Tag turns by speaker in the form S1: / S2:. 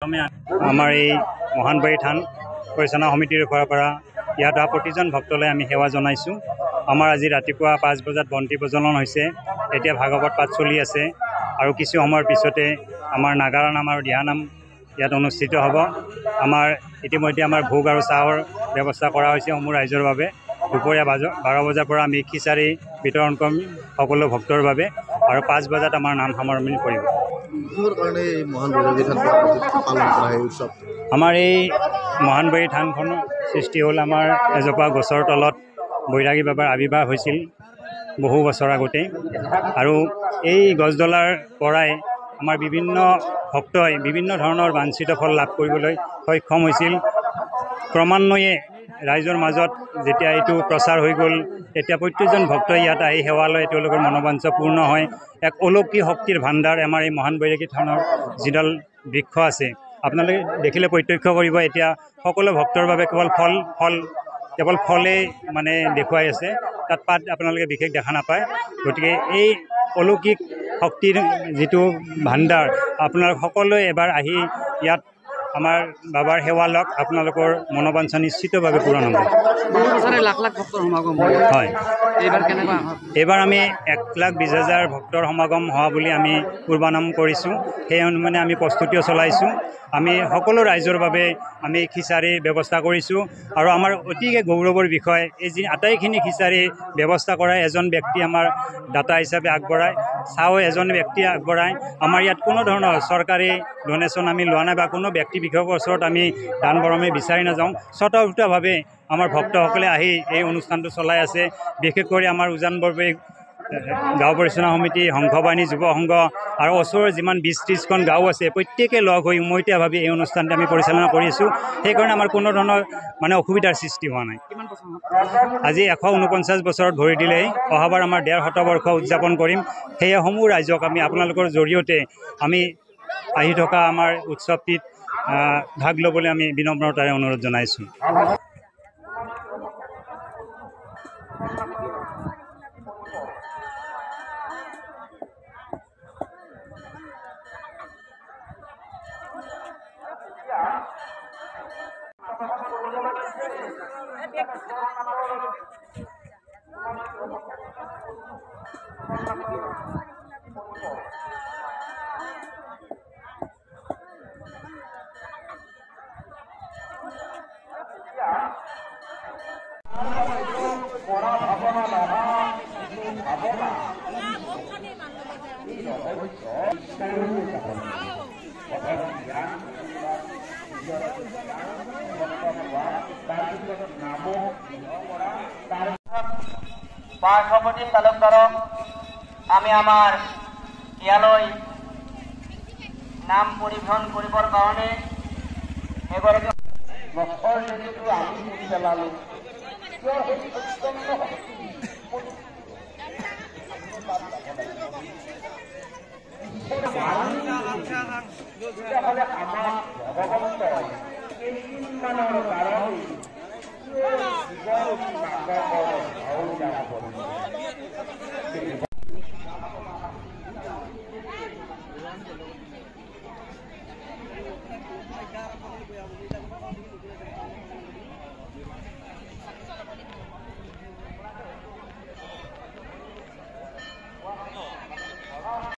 S1: প্ৰথমে আমাৰ এই মহানবাৰী থান পৰিচালনা সমিতিৰ পৰা ইয়াত প্ৰতিজন ভক্তলৈ আমি সেৱা জনাইছোঁ। আমাৰ আজি ৰাতিপুৱা 5 বজাত বন্তি প্ৰজ্বলন হৈছে। এতিয়া ভাগৱত পাঠ চলি আছে আৰু কিছু সময়ৰ পিছতে আমাৰ নাগাৰা নাম আৰু দিহানাম ইয়াত অনুষ্ঠিত হ'ব। আমাৰ ইতিমধ্যে আমাৰ ভোগ আৰু চাহৰ ব্যৱস্থা কৰা হৈছে সমূহ ৰাইজৰ বাবে। দুপৰীয়া 12 বজাৰ পৰা আমি খিচাৰি বিতৰণ কৰিম সকলো ভক্তৰ বাবে আৰু 5 বজাত আমাৰ নাম সামৰণি পৰিব। আমাৰ এই মহানবাৰী থানখনৰ সৃষ্টি হ'ল আমাৰ এজোপা গছৰ তলত বৈৰাগী বাবাৰ আৱিৰ্ভাৱ হৈছিল বহু বছৰ আগতে, আৰু এই গছডালৰ পৰাই আমাৰ বিভিন্ন ভক্তই বিভিন্ন ধৰণৰ বাঞ্ছিত ফল লাভ কৰিবলৈ সক্ষম হৈছিল। ক্ৰমান্বয়ে ৰাইজৰ মাজত যেতিয়া এইটো প্ৰচাৰ হৈ গ'ল, তেতিয়া প্ৰত্যেকজন ভক্তই ইয়াত আহি সেৱা লয়, তেওঁলোকৰ মনোবাঞ্ছা পূৰ্ণ হয়। এক অলৌকিক শক্তিৰ ভাণ্ডাৰ আমাৰ এই মহানবাৰী থানৰ যিডাল বৃক্ষ আছে, আপোনালোকে দেখিলে প্ৰত্যক্ষ কৰিব। এতিয়া সকলো ভক্তৰ বাবে কেৱল ফলেই মানে দেখুৱাই আছে, তাত পাত আপোনালোকে বিশেষ দেখা নাপায়। গতিকে এই অলৌকিক শক্তিৰ যিটো ভাণ্ডাৰ, আপোনালোক সকলোৱে এবাৰ আহি ইয়াত আমাৰ বাবাৰ সেৱা লওক, আপোনালোকৰ মনোবাঞ্ছা নিশ্চিতভাৱে পূৰণ হ'ব। হয়, এইবাৰ আমি 1,20,000 ভক্তৰ সমাগম হোৱা বুলি আমি পূৰ্বানুমান কৰিছোঁ। সেই অনুমানে আমি প্ৰস্তুতিও চলাইছোঁ। আমি সকলো ৰাইজৰ বাবে আমি খিচাৰিৰ ব্যৱস্থা কৰিছোঁ আৰু আমাৰ অতিকে গৌৰৱৰ বিষয়, এই যি আটাইখিনি খিচাৰিৰ ব্যৱস্থা কৰা এজন ব্যক্তি আমাৰ দাতা হিচাপে আগবঢ়ায়, চাও এজন ব্যক্তিয়ে আগবঢ়ায়। আমাৰ ইয়াত কোনো ধৰণৰ চৰকাৰী ডনেশ্যন আমি লোৱা নাই বা কোনো ব্যক্তি বিষয়ৰ ওচৰত আমি দান বৰঙণি বিচাৰি নাযাওঁ। স্বতঃস্ফূৰ্তভাৱে আমাৰ ভক্তসকলে আহি এই অনুষ্ঠানটো চলাই আছে। বিশেষ কৰি আমাৰ উজান বৰপেটা গাঁও পৰিচালনা সমিতি, সংঘবাহিনী, যুৱ সংঘ আৰু ওচৰৰ যিমান 20-30খন গাঁও আছে, প্ৰত্যেকে লগ হৈ উমৈহতীয়াভাৱে এই অনুষ্ঠানটো আমি পৰিচালনা কৰি আছোঁ। সেইকাৰণে আমাৰ কোনো ধৰণৰ মানে অসুবিধাৰ সৃষ্টি হোৱা নাই। আজি 149 বছৰত ভৰি দিলেই অহাবাৰ আমাৰ 1.5 শতবৰ্ষ উদযাপন কৰিম। সেয়ে সমূহ ৰাইজক আমি আপোনালোকৰ জৰিয়তে আমি আহি থকা আমাৰ উৎসৱটিত ভাগ ল'বলৈ আমি বিনম্ৰতাৰে অনুৰোধ জনাইছোঁ।
S2: পাৰ্শ্বৱৰ্তী তালুকদাৰক আমি আমাৰ ইয়ালৈ নাম পৰিভ্ৰমণ কৰিবৰ কাৰণে এগৰাকী গছৰ হেৰিটো আমি পুৰি পেলালোঁ। তেতিয়াহ'লে আমাক ভগৱন্তই কেইদিনমানৰ কাৰণে জীৱন নাটকৰ ভাও যাব।